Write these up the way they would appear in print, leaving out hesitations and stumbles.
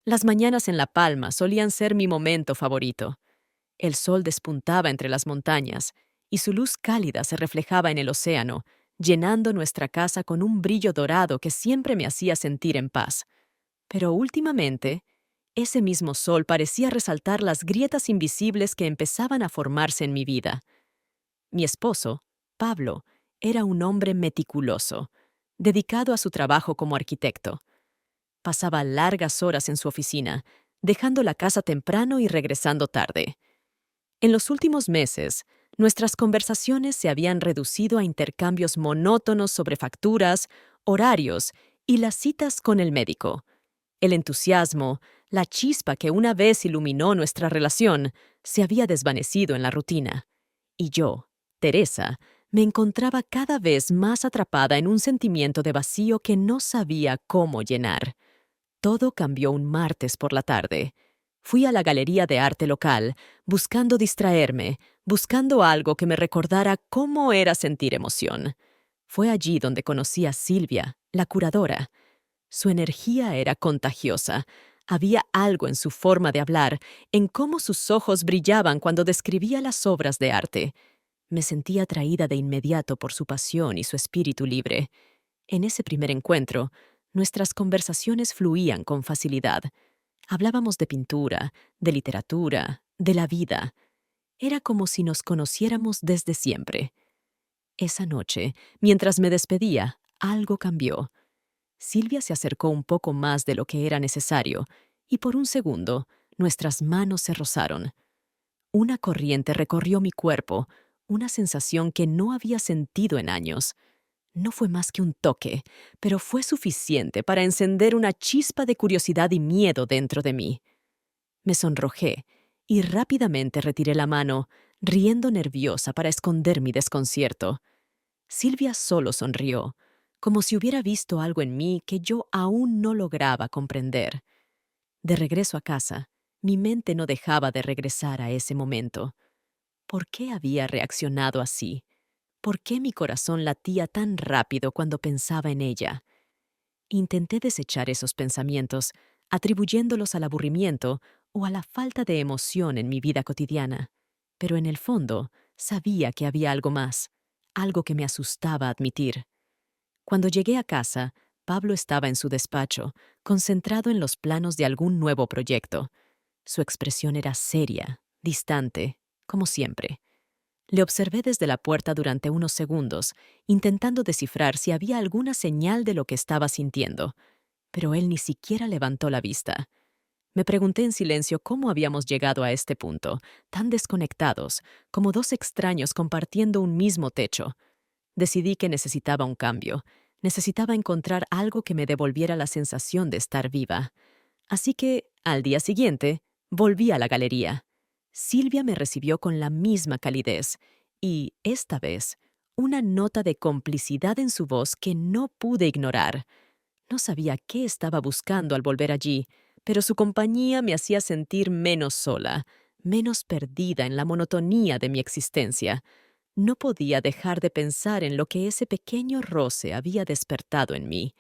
Las mañanas en La Palma solían ser mi momento favorito. El sol despuntaba entre las montañas y su luz cálida se reflejaba en el océano, llenando nuestra casa con un brillo dorado que siempre me hacía sentir en paz. Pero últimamente, ese mismo sol parecía resaltar las grietas invisibles que empezaban a formarse en mi vida. Mi esposo, Pablo, era un hombre meticuloso, dedicado a su trabajo como arquitecto. Pasaba largas horas en su oficina, dejando la casa temprano y regresando tarde. En los últimos meses, nuestras conversaciones se habían reducido a intercambios monótonos sobre facturas, horarios y las citas con el médico. El entusiasmo, la chispa que una vez iluminó nuestra relación, se había desvanecido en la rutina. Y yo, Teresa, me encontraba cada vez más atrapada en un sentimiento de vacío que no sabía cómo llenar. Todo cambió un martes por la tarde. Fui a la galería de arte local, buscando distraerme, buscando algo que me recordara cómo era sentir emoción. Fue allí donde conocí a Silvia, la curadora. Su energía era contagiosa. Había algo en su forma de hablar, en cómo sus ojos brillaban cuando describía las obras de arte. Me sentí atraída de inmediato por su pasión y su espíritu libre. En ese primer encuentro, nuestras conversaciones fluían con facilidad. Hablábamos de pintura, de literatura, de la vida. Era como si nos conociéramos desde siempre. Esa noche, mientras me despedía, algo cambió. Silvia se acercó un poco más de lo que era necesario, y por un segundo, nuestras manos se rozaron. Una corriente recorrió mi cuerpo, una sensación que no había sentido en años. No fue más que un toque, pero fue suficiente para encender una chispa de curiosidad y miedo dentro de mí. Me sonrojé y rápidamente retiré la mano, riendo nerviosa para esconder mi desconcierto. Silvia solo sonrió, como si hubiera visto algo en mí que yo aún no lograba comprender. De regreso a casa, mi mente no dejaba de regresar a ese momento. ¿Por qué había reaccionado así? ¿Por qué mi corazón latía tan rápido cuando pensaba en ella? Intenté desechar esos pensamientos, atribuyéndolos al aburrimiento o a la falta de emoción en mi vida cotidiana. Pero en el fondo, sabía que había algo más, algo que me asustaba admitir. Cuando llegué a casa, Pablo estaba en su despacho, concentrado en los planos de algún nuevo proyecto. Su expresión era seria, distante, como siempre. Le observé desde la puerta durante unos segundos, intentando descifrar si había alguna señal de lo que estaba sintiendo, pero él ni siquiera levantó la vista. Me pregunté en silencio cómo habíamos llegado a este punto, tan desconectados, como dos extraños compartiendo un mismo techo. Decidí que necesitaba un cambio. Necesitaba encontrar algo que me devolviera la sensación de estar viva. Así que, al día siguiente, volví a la galería. Silvia me recibió con la misma calidez y, esta vez, una nota de complicidad en su voz que no pude ignorar. No sabía qué estaba buscando al volver allí, pero su compañía me hacía sentir menos sola, menos perdida en la monotonía de mi existencia. No podía dejar de pensar en lo que ese pequeño roce había despertado en mí,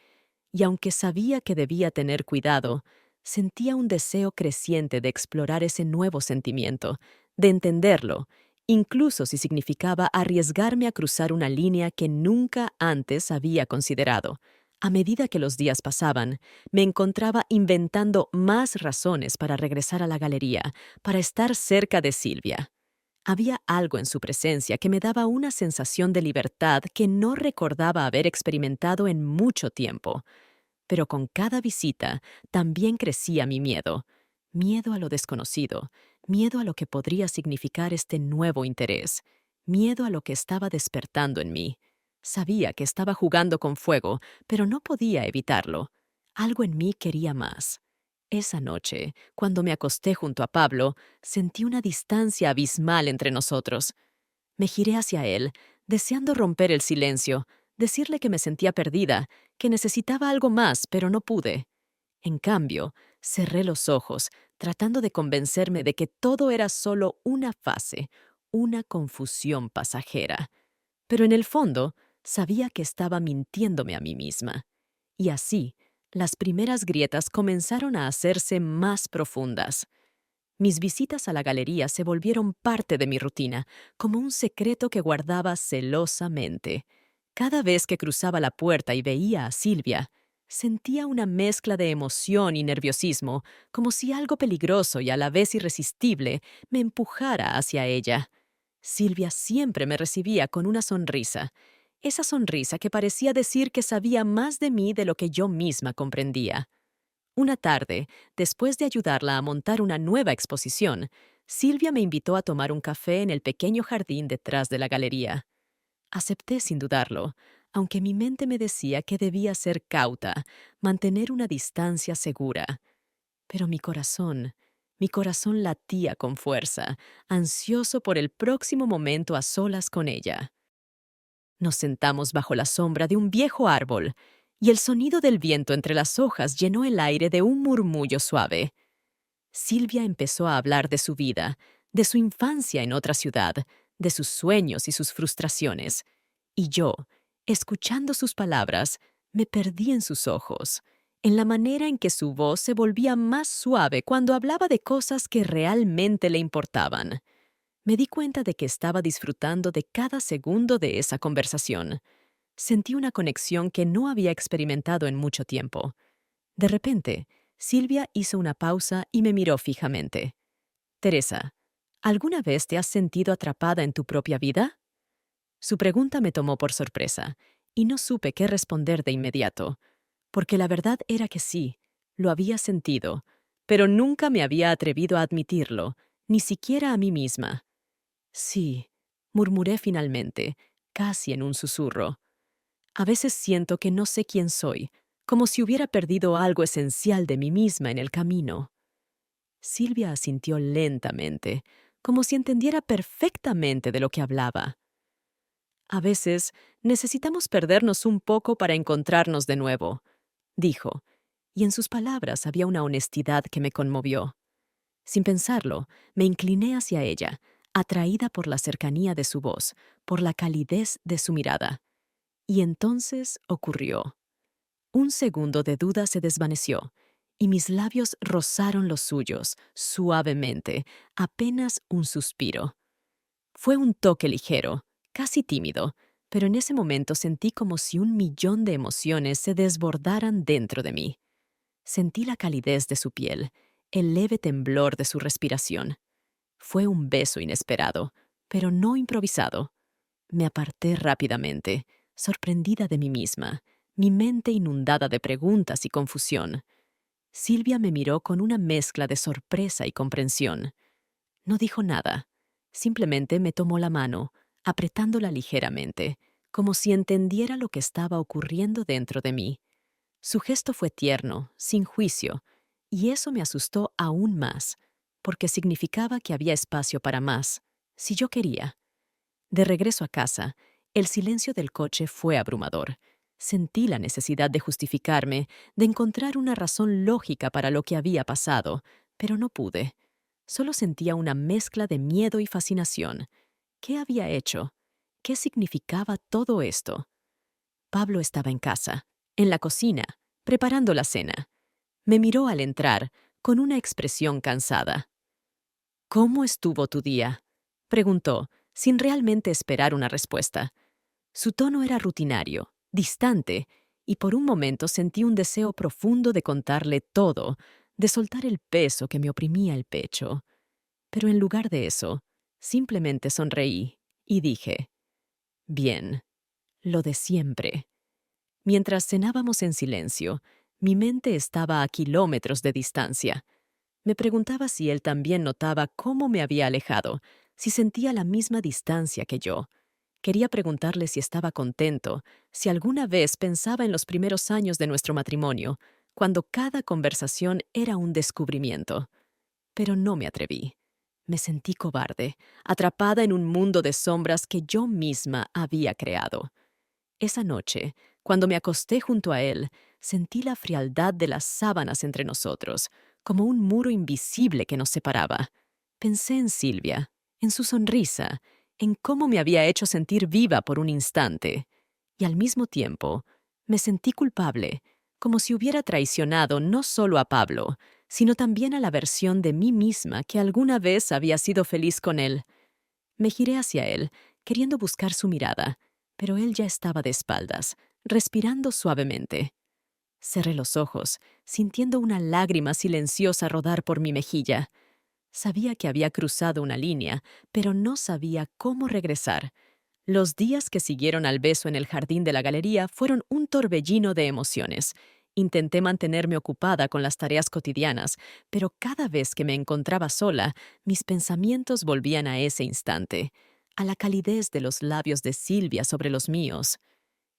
y aunque sabía que debía tener cuidado, sentía un deseo creciente de explorar ese nuevo sentimiento, de entenderlo, incluso si significaba arriesgarme a cruzar una línea que nunca antes había considerado. A medida que los días pasaban, me encontraba inventando más razones para regresar a la galería, para estar cerca de Silvia. Había algo en su presencia que me daba una sensación de libertad que no recordaba haber experimentado en mucho tiempo. Pero con cada visita también crecía mi miedo. Miedo a lo desconocido, miedo a lo que podría significar este nuevo interés, miedo a lo que estaba despertando en mí. Sabía que estaba jugando con fuego, pero no podía evitarlo. Algo en mí quería más. Esa noche, cuando me acosté junto a Pablo, sentí una distancia abismal entre nosotros. Me giré hacia él, deseando romper el silencio, decirle que me sentía perdida, que necesitaba algo más, pero no pude. En cambio, cerré los ojos, tratando de convencerme de que todo era solo una fase, una confusión pasajera. Pero en el fondo, sabía que estaba mintiéndome a mí misma. Y así, Las primeras grietas comenzaron a hacerse más profundas. Mis visitas a la galería se volvieron parte de mi rutina, como un secreto que guardaba celosamente. Cada vez que cruzaba la puerta y veía a Silvia, sentía una mezcla de emoción y nerviosismo, como si algo peligroso y a la vez irresistible me empujara hacia ella. Silvia siempre me recibía con una sonrisa, esa sonrisa que parecía decir que sabía más de mí de lo que yo misma comprendía. Una tarde, después de ayudarla a montar una nueva exposición, Silvia me invitó a tomar un café en el pequeño jardín detrás de la galería. Acepté sin dudarlo, aunque mi mente me decía que debía ser cauta, mantener una distancia segura. Pero mi corazón latía con fuerza, ansioso por el próximo momento a solas con ella. Nos sentamos bajo la sombra de un viejo árbol, y el sonido del viento entre las hojas llenó el aire de un murmullo suave. Silvia empezó a hablar de su vida, de su infancia en otra ciudad, de sus sueños y sus frustraciones. Y yo, escuchando sus palabras, me perdí en sus ojos, en la manera en que su voz se volvía más suave cuando hablaba de cosas que realmente le importaban. Me di cuenta de que estaba disfrutando de cada segundo de esa conversación. Sentí una conexión que no había experimentado en mucho tiempo. De repente, Silvia hizo una pausa y me miró fijamente. Teresa, ¿alguna vez te has sentido atrapada en tu propia vida? Su pregunta me tomó por sorpresa, y no supe qué responder de inmediato, porque la verdad era que sí, lo había sentido, pero nunca me había atrevido a admitirlo, ni siquiera a mí misma. Sí, murmuré finalmente, casi en un susurro. A veces siento que no sé quién soy, como si hubiera perdido algo esencial de mí misma en el camino. Silvia asintió lentamente, como si entendiera perfectamente de lo que hablaba. A veces necesitamos perdernos un poco para encontrarnos de nuevo, dijo, y en sus palabras había una honestidad que me conmovió. Sin pensarlo, me incliné hacia ella, atraída por la cercanía de su voz, por la calidez de su mirada. Y entonces ocurrió. Un segundo de duda se desvaneció, y mis labios rozaron los suyos, suavemente, apenas un suspiro. Fue un toque ligero, casi tímido, pero en ese momento sentí como si 1 millón de emociones se desbordaran dentro de mí. Sentí la calidez de su piel, el leve temblor de su respiración. Fue un beso inesperado, pero no improvisado. Me aparté rápidamente, sorprendida de mí misma, mi mente inundada de preguntas y confusión. Silvia me miró con una mezcla de sorpresa y comprensión. No dijo nada, simplemente me tomó la mano, apretándola ligeramente, como si entendiera lo que estaba ocurriendo dentro de mí. Su gesto fue tierno, sin juicio, y eso me asustó aún más, porque significaba que había espacio para más, si yo quería. De regreso a casa, el silencio del coche fue abrumador. Sentí la necesidad de justificarme, de encontrar una razón lógica para lo que había pasado, pero no pude. Solo sentía una mezcla de miedo y fascinación. ¿Qué había hecho? ¿Qué significaba todo esto? Pablo estaba en casa, en la cocina, preparando la cena. Me miró al entrar, con una expresión cansada. ¿Cómo estuvo tu día?, preguntó, sin realmente esperar una respuesta. Su tono era rutinario, distante, y por un momento sentí un deseo profundo de contarle todo, de soltar el peso que me oprimía el pecho. Pero en lugar de eso, simplemente sonreí y dije, bien, lo de siempre. Mientras cenábamos en silencio, mi mente estaba a kilómetros de distancia. Me preguntaba si él también notaba cómo me había alejado, si sentía la misma distancia que yo. Quería preguntarle si estaba contento, si alguna vez pensaba en los primeros años de nuestro matrimonio, cuando cada conversación era un descubrimiento. Pero no me atreví. Me sentí cobarde, atrapada en un mundo de sombras que yo misma había creado. Esa noche, cuando me acosté junto a él, sentí la frialdad de las sábanas entre nosotros, como un muro invisible que nos separaba. Pensé en Silvia, en su sonrisa, en cómo me había hecho sentir viva por un instante. Y al mismo tiempo, me sentí culpable, como si hubiera traicionado no solo a Pablo, sino también a la versión de mí misma que alguna vez había sido feliz con él. Me giré hacia él, queriendo buscar su mirada, pero él ya estaba de espaldas, respirando suavemente. Cerré los ojos, sintiendo una lágrima silenciosa rodar por mi mejilla. Sabía que había cruzado una línea, pero no sabía cómo regresar. Los días que siguieron al beso en el jardín de la galería fueron un torbellino de emociones. Intenté mantenerme ocupada con las tareas cotidianas, pero cada vez que me encontraba sola, mis pensamientos volvían a ese instante, a la calidez de los labios de Silvia sobre los míos.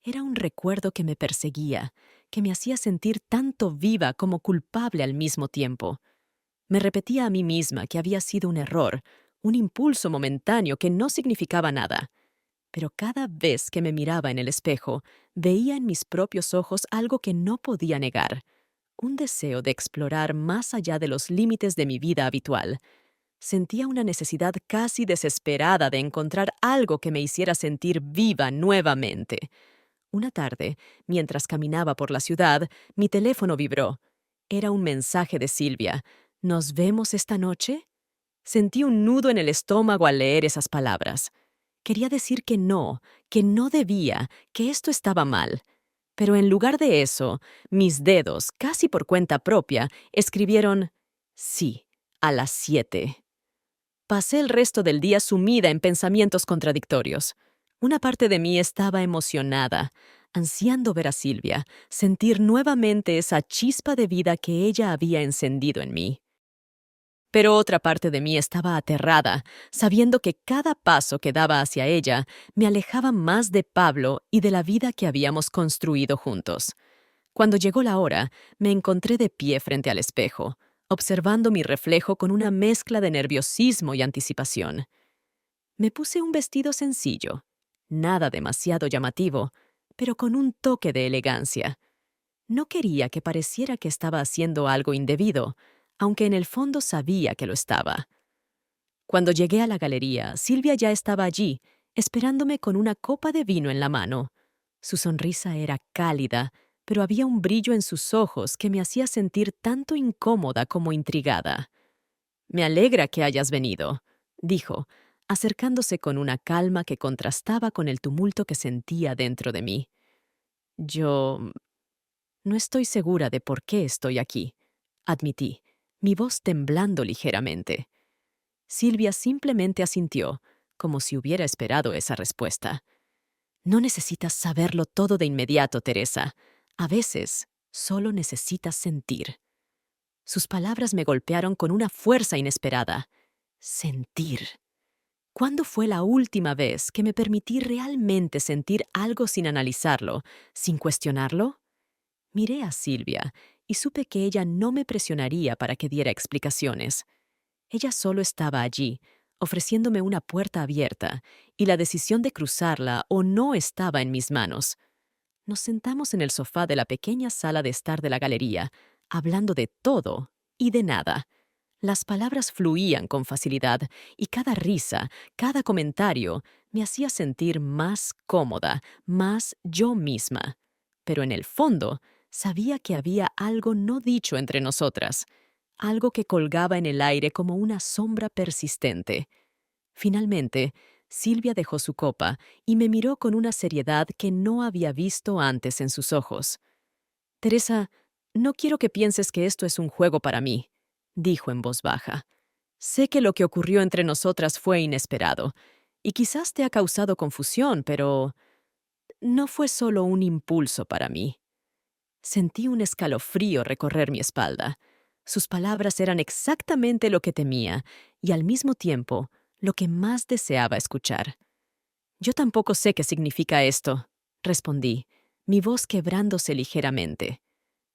Era un recuerdo que me perseguía, que me hacía sentir tanto viva como culpable al mismo tiempo. Me repetía a mí misma que había sido un error, un impulso momentáneo que no significaba nada. Pero cada vez que me miraba en el espejo, veía en mis propios ojos algo que no podía negar, un deseo de explorar más allá de los límites de mi vida habitual. Sentía una necesidad casi desesperada de encontrar algo que me hiciera sentir viva nuevamente. Una tarde, mientras caminaba por la ciudad, mi teléfono vibró. Era un mensaje de Silvia. ¿Nos vemos esta noche? Sentí un nudo en el estómago al leer esas palabras. Quería decir que no debía, que esto estaba mal. Pero en lugar de eso, mis dedos, casi por cuenta propia, escribieron sí, a las 7. Pasé el resto del día sumida en pensamientos contradictorios. Una parte de mí estaba emocionada, ansiando ver a Silvia, sentir nuevamente esa chispa de vida que ella había encendido en mí. Pero otra parte de mí estaba aterrada, sabiendo que cada paso que daba hacia ella me alejaba más de Pablo y de la vida que habíamos construido juntos. Cuando llegó la hora, me encontré de pie frente al espejo, observando mi reflejo con una mezcla de nerviosismo y anticipación. Me puse un vestido sencillo, nada demasiado llamativo, pero con un toque de elegancia. No quería que pareciera que estaba haciendo algo indebido, aunque en el fondo sabía que lo estaba. Cuando llegué a la galería, Silvia ya estaba allí, esperándome con una copa de vino en la mano. Su sonrisa era cálida, pero había un brillo en sus ojos que me hacía sentir tanto incómoda como intrigada. «Me alegra que hayas venido», dijo, acercándose con una calma que contrastaba con el tumulto que sentía dentro de mí. «Yo no estoy segura de por qué estoy aquí», admití, mi voz temblando ligeramente. Silvia simplemente asintió, como si hubiera esperado esa respuesta. «No necesitas saberlo todo de inmediato, Teresa. A veces, solo necesitas sentir». Sus palabras me golpearon con una fuerza inesperada. Sentir. ¿Cuándo fue la última vez que me permití realmente sentir algo sin analizarlo, sin cuestionarlo? Miré a Silvia y supe que ella no me presionaría para que diera explicaciones. Ella solo estaba allí, ofreciéndome una puerta abierta, y la decisión de cruzarla o no estaba en mis manos. Nos sentamos en el sofá de la pequeña sala de estar de la galería, hablando de todo y de nada. Las palabras fluían con facilidad y cada risa, cada comentario me hacía sentir más cómoda, más yo misma. Pero en el fondo, sabía que había algo no dicho entre nosotras, algo que colgaba en el aire como una sombra persistente. Finalmente, Silvia dejó su copa y me miró con una seriedad que no había visto antes en sus ojos. «Teresa, no quiero que pienses que esto es un juego para mí», dijo en voz baja. «Sé que lo que ocurrió entre nosotras fue inesperado, y quizás te ha causado confusión, pero no fue solo un impulso para mí». Sentí un escalofrío recorrer mi espalda. Sus palabras eran exactamente lo que temía, y al mismo tiempo, lo que más deseaba escuchar. «Yo tampoco sé qué significa esto», respondí, mi voz quebrándose ligeramente.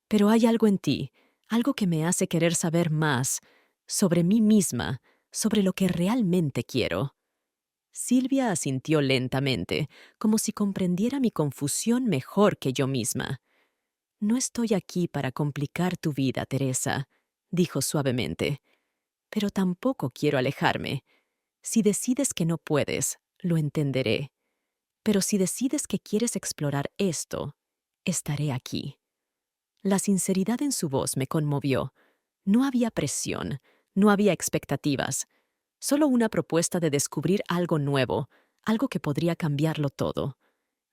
«Pero hay algo en ti, algo que me hace querer saber más, sobre mí misma, sobre lo que realmente quiero». Silvia asintió lentamente, como si comprendiera mi confusión mejor que yo misma. «No estoy aquí para complicar tu vida, Teresa», dijo suavemente. «Pero tampoco quiero alejarme. Si decides que no puedes, lo entenderé. Pero si decides que quieres explorar esto, estaré aquí». La sinceridad en su voz me conmovió. No había presión, no había expectativas, solo una propuesta de descubrir algo nuevo, algo que podría cambiarlo todo.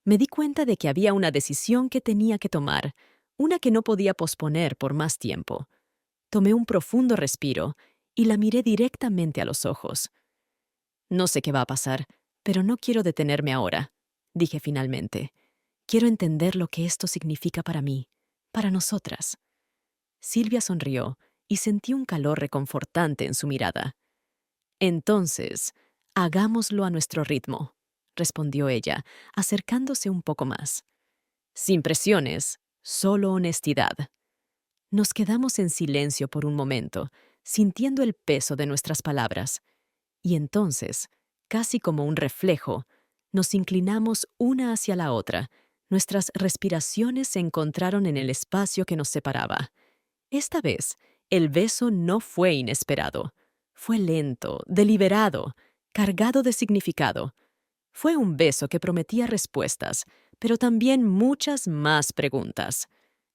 Me di cuenta de que había una decisión que tenía que tomar, una que no podía posponer por más tiempo. Tomé un profundo respiro y la miré directamente a los ojos. No sé qué va a pasar, pero no quiero detenerme ahora, dije finalmente. Quiero entender lo que esto significa para mí, para nosotras. Silvia sonrió y sentí un calor reconfortante en su mirada. Entonces, hagámoslo a nuestro ritmo, respondió ella, acercándose un poco más. Sin presiones, solo honestidad. Nos quedamos en silencio por un momento, sintiendo el peso de nuestras palabras. Y entonces, casi como un reflejo, nos inclinamos una hacia la otra. Nuestras respiraciones se encontraron en el espacio que nos separaba. Esta vez, el beso no fue inesperado. Fue lento, deliberado, cargado de significado. Fue un beso que prometía respuestas, pero también muchas más preguntas.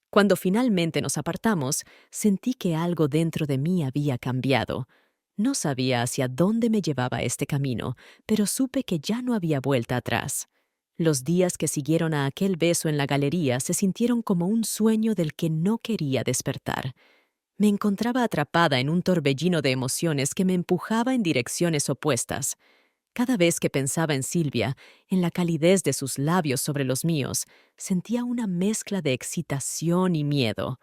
Cuando finalmente nos apartamos, sentí que algo dentro de mí había cambiado. No sabía hacia dónde me llevaba este camino, pero supe que ya no había vuelta atrás. Los días que siguieron a aquel beso en la galería se sintieron como un sueño del que no quería despertar. Me encontraba atrapada en un torbellino de emociones que me empujaba en direcciones opuestas. Cada vez que pensaba en Silvia, en la calidez de sus labios sobre los míos, sentía una mezcla de excitación y miedo.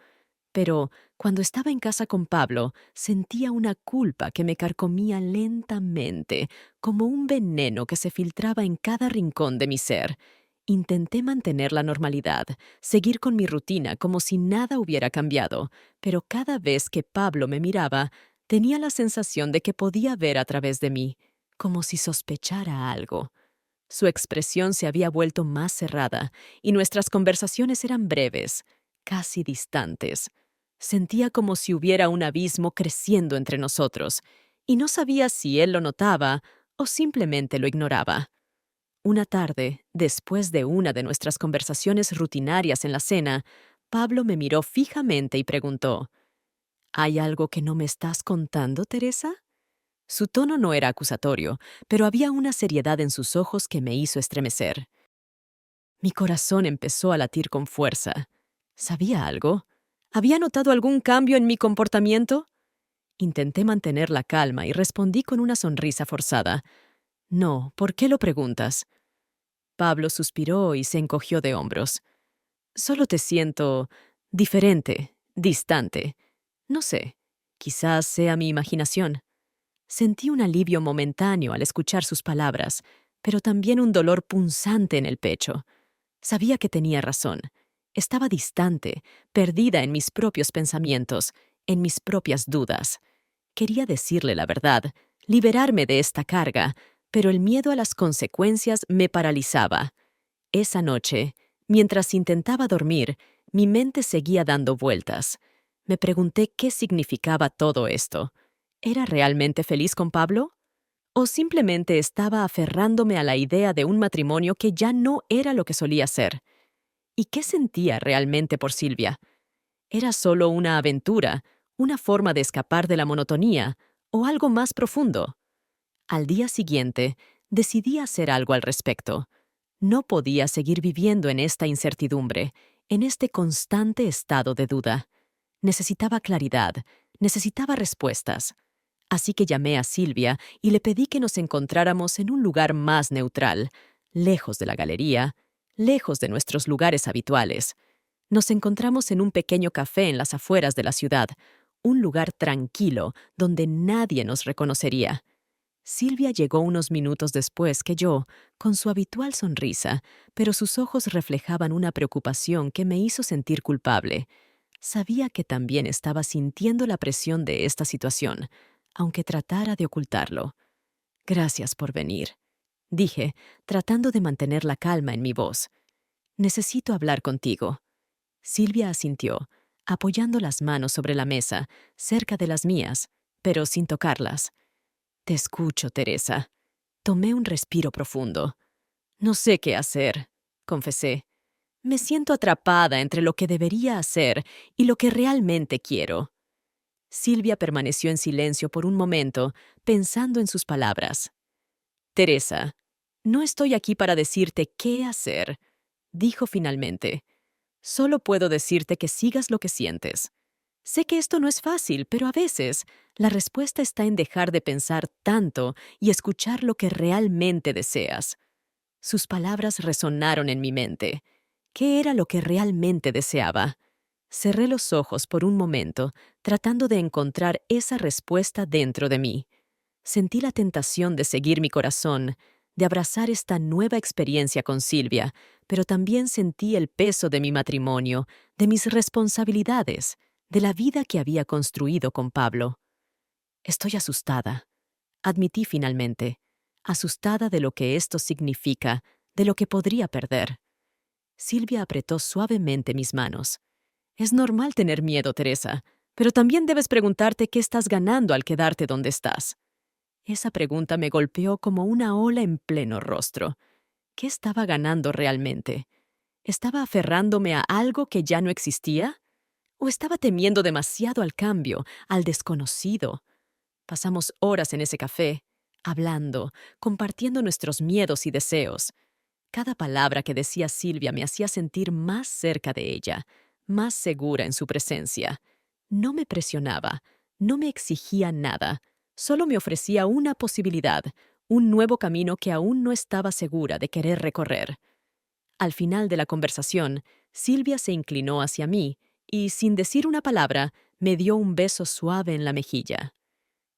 Pero cuando estaba en casa con Pablo, sentía una culpa que me carcomía lentamente, como un veneno que se filtraba en cada rincón de mi ser. Intenté mantener la normalidad, seguir con mi rutina como si nada hubiera cambiado, pero cada vez que Pablo me miraba, tenía la sensación de que podía ver a través de mí, como si sospechara algo. Su expresión se había vuelto más cerrada, y nuestras conversaciones eran breves, casi distantes. Sentía como si hubiera un abismo creciendo entre nosotros, y no sabía si él lo notaba o simplemente lo ignoraba. Una tarde, después de una de nuestras conversaciones rutinarias en la cena, Pablo me miró fijamente y preguntó: ¿Hay algo que no me estás contando, Teresa? Su tono no era acusatorio, pero había una seriedad en sus ojos que me hizo estremecer. Mi corazón empezó a latir con fuerza. ¿Sabía algo? ¿Había notado algún cambio en mi comportamiento? Intenté mantener la calma y respondí con una sonrisa forzada. No, ¿por qué lo preguntas? Pablo suspiró y se encogió de hombros. Solo te siento diferente, distante. No sé, quizás sea mi imaginación. Sentí un alivio momentáneo al escuchar sus palabras, pero también un dolor punzante en el pecho. Sabía que tenía razón. Estaba distante, perdida en mis propios pensamientos, en mis propias dudas. Quería decirle la verdad, liberarme de esta carga, pero el miedo a las consecuencias me paralizaba. Esa noche, mientras intentaba dormir, mi mente seguía dando vueltas. Me pregunté qué significaba todo esto. ¿Era realmente feliz con Pablo? ¿O simplemente estaba aferrándome a la idea de un matrimonio que ya no era lo que solía ser? ¿Y qué sentía realmente por Silvia? ¿Era solo una aventura, una forma de escapar de la monotonía, o algo más profundo? Al día siguiente, decidí hacer algo al respecto. No podía seguir viviendo en esta incertidumbre, en este constante estado de duda. Necesitaba claridad, necesitaba respuestas. Así que llamé a Silvia y le pedí que nos encontráramos en un lugar más neutral, lejos de la galería, lejos de nuestros lugares habituales. Nos encontramos en un pequeño café en las afueras de la ciudad, un lugar tranquilo donde nadie nos reconocería. Silvia llegó unos minutos después que yo, con su habitual sonrisa, pero sus ojos reflejaban una preocupación que me hizo sentir culpable. Sabía que también estaba sintiendo la presión de esta situación, aunque tratara de ocultarlo. Gracias por venir, dije, tratando de mantener la calma en mi voz. Necesito hablar contigo. Silvia asintió, apoyando las manos sobre la mesa, cerca de las mías, pero sin tocarlas. Te escucho, Teresa. Tomé un respiro profundo. No sé qué hacer, confesé. Me siento atrapada entre lo que debería hacer y lo que realmente quiero. Silvia permaneció en silencio por un momento, pensando en sus palabras. Teresa, no estoy aquí para decirte qué hacer, dijo finalmente. Solo puedo decirte que sigas lo que sientes. Sé que esto no es fácil, pero a veces la respuesta está en dejar de pensar tanto y escuchar lo que realmente deseas. Sus palabras resonaron en mi mente. ¿Qué era lo que realmente deseaba? Cerré los ojos por un momento, tratando de encontrar esa respuesta dentro de mí. Sentí la tentación de seguir mi corazón, de abrazar esta nueva experiencia con Silvia, pero también sentí el peso de mi matrimonio, de mis responsabilidades, de la vida que había construido con Pablo. Estoy asustada, admití finalmente, asustada de lo que esto significa, de lo que podría perder. Silvia apretó suavemente mis manos. Es normal tener miedo, Teresa, pero también debes preguntarte qué estás ganando al quedarte donde estás. Esa pregunta me golpeó como una ola en pleno rostro. ¿Qué estaba ganando realmente? ¿Estaba aferrándome a algo que ya no existía? ¿O estaba temiendo demasiado al cambio, al desconocido? Pasamos horas en ese café, hablando, compartiendo nuestros miedos y deseos. Cada palabra que decía Silvia me hacía sentir más cerca de ella, más segura en su presencia. No me presionaba, no me exigía nada, solo me ofrecía una posibilidad, un nuevo camino que aún no estaba segura de querer recorrer. Al final de la conversación, Silvia se inclinó hacia mí y, sin decir una palabra, me dio un beso suave en la mejilla.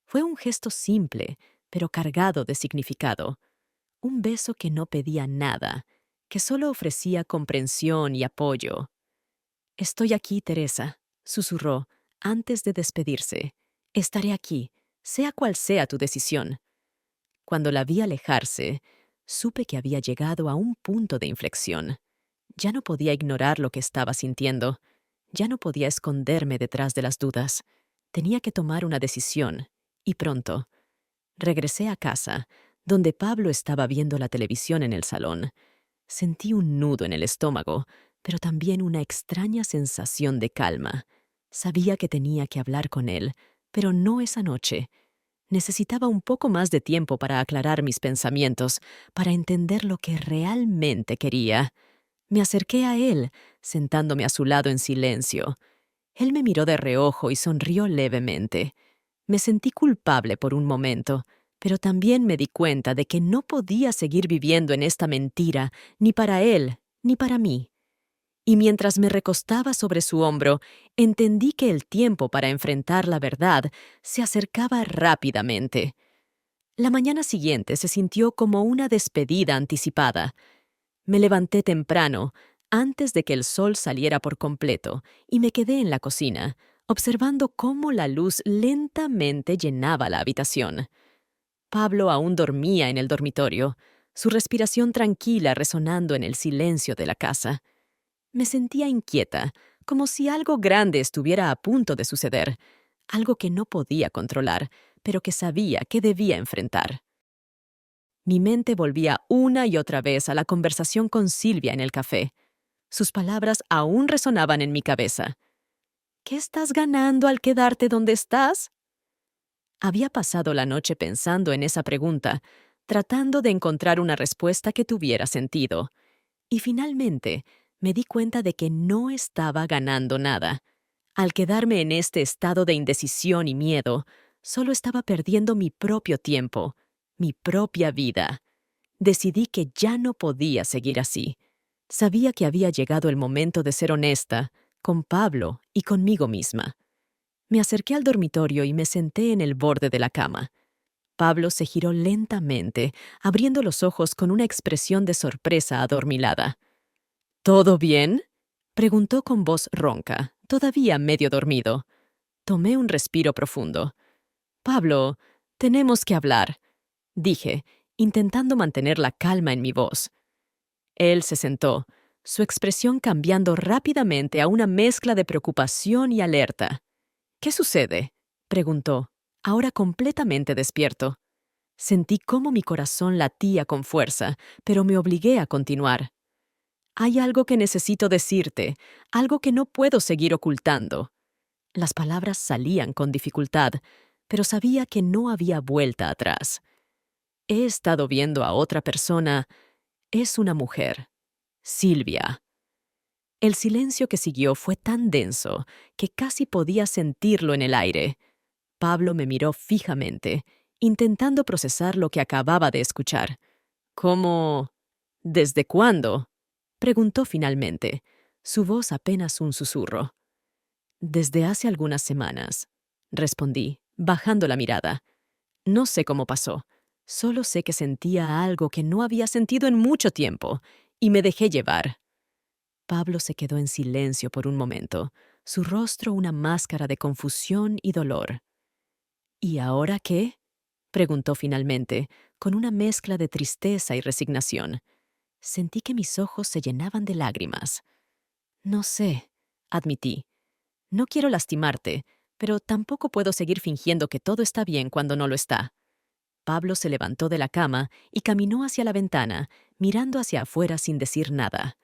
Fue un gesto simple, pero cargado de significado. Un beso que no pedía nada, que solo ofrecía comprensión y apoyo. «Estoy aquí, Teresa», susurró, antes de despedirse. «Estaré aquí, sea cual sea tu decisión». Cuando la vi alejarse, supe que había llegado a un punto de inflexión. Ya no podía ignorar lo que estaba sintiendo. Ya no podía esconderme detrás de las dudas. Tenía que tomar una decisión, y pronto. Regresé a casa, donde Pablo estaba viendo la televisión en el salón. Sentí un nudo en el estómago, pero también una extraña sensación de calma. Sabía que tenía que hablar con él, pero no esa noche. Necesitaba un poco más de tiempo para aclarar mis pensamientos, para entender lo que realmente quería. Me acerqué a él, sentándome a su lado en silencio. Él me miró de reojo y sonrió levemente. Me sentí culpable por un momento, pero también me di cuenta de que no podía seguir viviendo en esta mentira, ni para él, ni para mí. Y mientras me recostaba sobre su hombro, entendí que el tiempo para enfrentar la verdad se acercaba rápidamente. La mañana siguiente se sintió como una despedida anticipada. Me levanté temprano, antes de que el sol saliera por completo, y me quedé en la cocina, observando cómo la luz lentamente llenaba la habitación. Pablo aún dormía en el dormitorio, su respiración tranquila resonando en el silencio de la casa. Me sentía inquieta, como si algo grande estuviera a punto de suceder, algo que no podía controlar, pero que sabía que debía enfrentar. Mi mente volvía una y otra vez a la conversación con Silvia en el café. Sus palabras aún resonaban en mi cabeza. ¿Qué estás ganando al quedarte donde estás? Había pasado la noche pensando en esa pregunta, tratando de encontrar una respuesta que tuviera sentido. Y finalmente me di cuenta de que no estaba ganando nada. Al quedarme en este estado de indecisión y miedo, solo estaba perdiendo mi propio tiempo, mi propia vida. Decidí que ya no podía seguir así. Sabía que había llegado el momento de ser honesta, con Pablo y conmigo misma. Me acerqué al dormitorio y me senté en el borde de la cama. Pablo se giró lentamente, abriendo los ojos con una expresión de sorpresa adormilada. «¿Todo bien?», preguntó con voz ronca, todavía medio dormido. Tomé un respiro profundo. «Pablo, tenemos que hablar», dije, intentando mantener la calma en mi voz. Él se sentó, su expresión cambiando rápidamente a una mezcla de preocupación y alerta. «¿Qué sucede?», preguntó, ahora completamente despierto. Sentí cómo mi corazón latía con fuerza, pero me obligué a continuar. Hay algo que necesito decirte, algo que no puedo seguir ocultando. Las palabras salían con dificultad, pero sabía que no había vuelta atrás. He estado viendo a otra persona. Es una mujer. Silvia. El silencio que siguió fue tan denso que casi podía sentirlo en el aire. Pablo me miró fijamente, intentando procesar lo que acababa de escuchar. ¿Cómo? ¿Desde cuándo? Preguntó finalmente, su voz apenas un susurro. Desde hace algunas semanas, respondí, bajando la mirada. No sé cómo pasó, solo sé que sentía algo que no había sentido en mucho tiempo, y me dejé llevar. Pablo se quedó en silencio por un momento, su rostro una máscara de confusión y dolor. ¿Y ahora qué? Preguntó finalmente, con una mezcla de tristeza y resignación. Sentí que mis ojos se llenaban de lágrimas. No sé, admití. No quiero lastimarte, pero tampoco puedo seguir fingiendo que todo está bien cuando no lo está. Pablo se levantó de la cama y caminó hacia la ventana, mirando hacia afuera sin decir nada.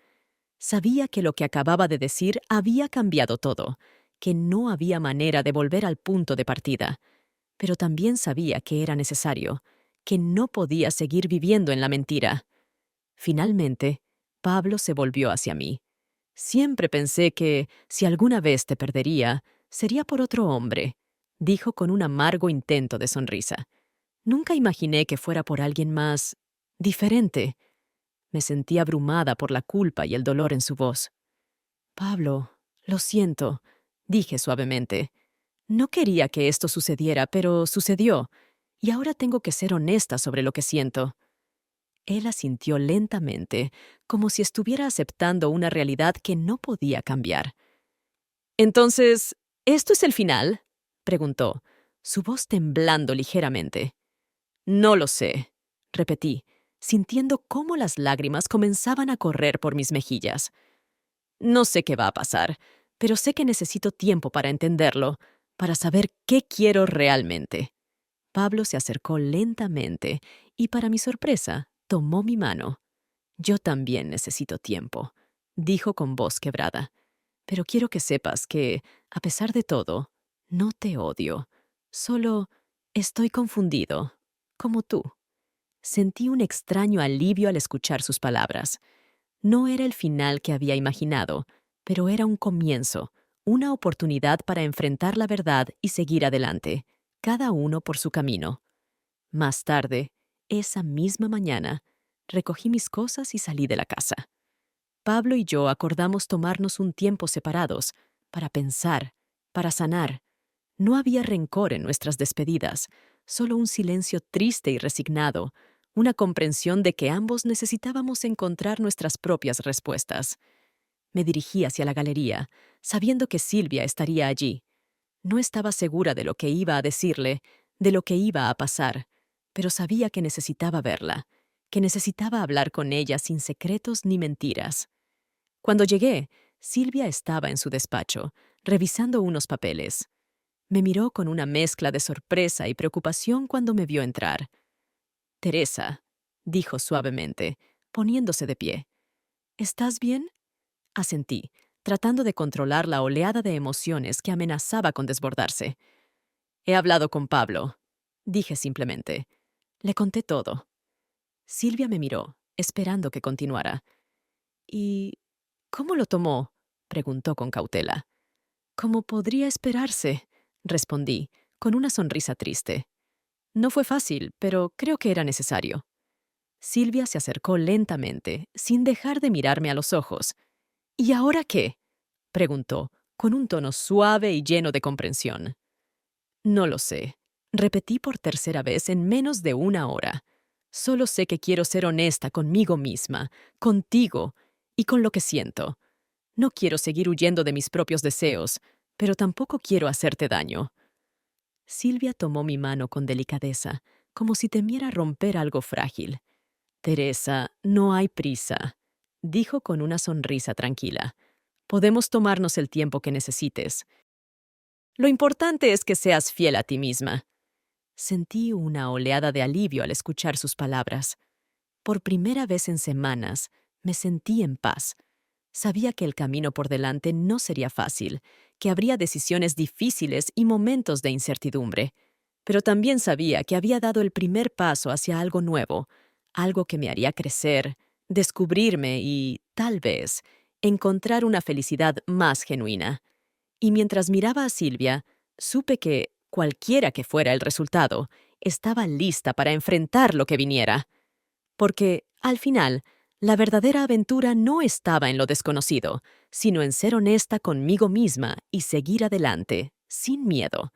Sabía que lo que acababa de decir había cambiado todo, que no había manera de volver al punto de partida, pero también sabía que era necesario, que no podía seguir viviendo en la mentira. Finalmente, Pablo se volvió hacia mí. Siempre pensé que, si alguna vez te perdería, sería por otro hombre, dijo con un amargo intento de sonrisa. Nunca imaginé que fuera por alguien más diferente. Me sentí abrumada por la culpa y el dolor en su voz. Pablo, lo siento, dije suavemente. No quería que esto sucediera, pero sucedió, y ahora tengo que ser honesta sobre lo que siento. Él asintió lentamente, como si estuviera aceptando una realidad que no podía cambiar. Entonces, ¿esto es el final? Preguntó, su voz temblando ligeramente. No lo sé, repetí, sintiendo cómo las lágrimas comenzaban a correr por mis mejillas. No sé qué va a pasar, pero sé que necesito tiempo para entenderlo, para saber qué quiero realmente. Pablo se acercó lentamente y, para mi sorpresa, tomó mi mano. Yo también necesito tiempo, dijo con voz quebrada. Pero quiero que sepas que, a pesar de todo, no te odio. Solo estoy confundido, como tú. Sentí un extraño alivio al escuchar sus palabras. No era el final que había imaginado, pero era un comienzo, una oportunidad para enfrentar la verdad y seguir adelante, cada uno por su camino. Más tarde, esa misma mañana, recogí mis cosas y salí de la casa. Pablo y yo acordamos tomarnos un tiempo separados para pensar, para sanar. No había rencor en nuestras despedidas, solo un silencio triste y resignado, una comprensión de que ambos necesitábamos encontrar nuestras propias respuestas. Me dirigí hacia la galería, sabiendo que Silvia estaría allí. No estaba segura de lo que iba a decirle, de lo que iba a pasar, pero sabía que necesitaba verla, que necesitaba hablar con ella sin secretos ni mentiras. Cuando llegué, Silvia estaba en su despacho, revisando unos papeles. Me miró con una mezcla de sorpresa y preocupación cuando me vio entrar. Teresa, dijo suavemente, poniéndose de pie. ¿Estás bien? Asentí, tratando de controlar la oleada de emociones que amenazaba con desbordarse. He hablado con Pablo, dije simplemente. Le conté todo. Silvia me miró, esperando que continuara. ¿Y cómo lo tomó? Preguntó con cautela. Como podría esperarse, respondí, con una sonrisa triste. No fue fácil, pero creo que era necesario. Silvia se acercó lentamente, sin dejar de mirarme a los ojos. ¿Y ahora qué? Preguntó, con un tono suave y lleno de comprensión. No lo sé. Repetí por tercera vez en menos de una hora. Solo sé que quiero ser honesta conmigo misma, contigo y con lo que siento. No quiero seguir huyendo de mis propios deseos, pero tampoco quiero hacerte daño. Silvia tomó mi mano con delicadeza, como si temiera romper algo frágil. Teresa, no hay prisa, dijo con una sonrisa tranquila. Podemos tomarnos el tiempo que necesites. Lo importante es que seas fiel a ti misma. Sentí una oleada de alivio al escuchar sus palabras. Por primera vez en semanas, Me sentí en paz. Sabía que el camino por delante no sería fácil, que habría decisiones difíciles y momentos de incertidumbre, pero también sabía que había dado el primer paso hacia algo nuevo, algo que me haría crecer, descubrirme y, tal vez, encontrar una felicidad más genuina. Y mientras miraba a Silvia, supe que, cualquiera que fuera el resultado, estaba lista para enfrentar lo que viniera. Porque, al final, la verdadera aventura no estaba en lo desconocido, sino en ser honesta conmigo misma y seguir adelante, sin miedo,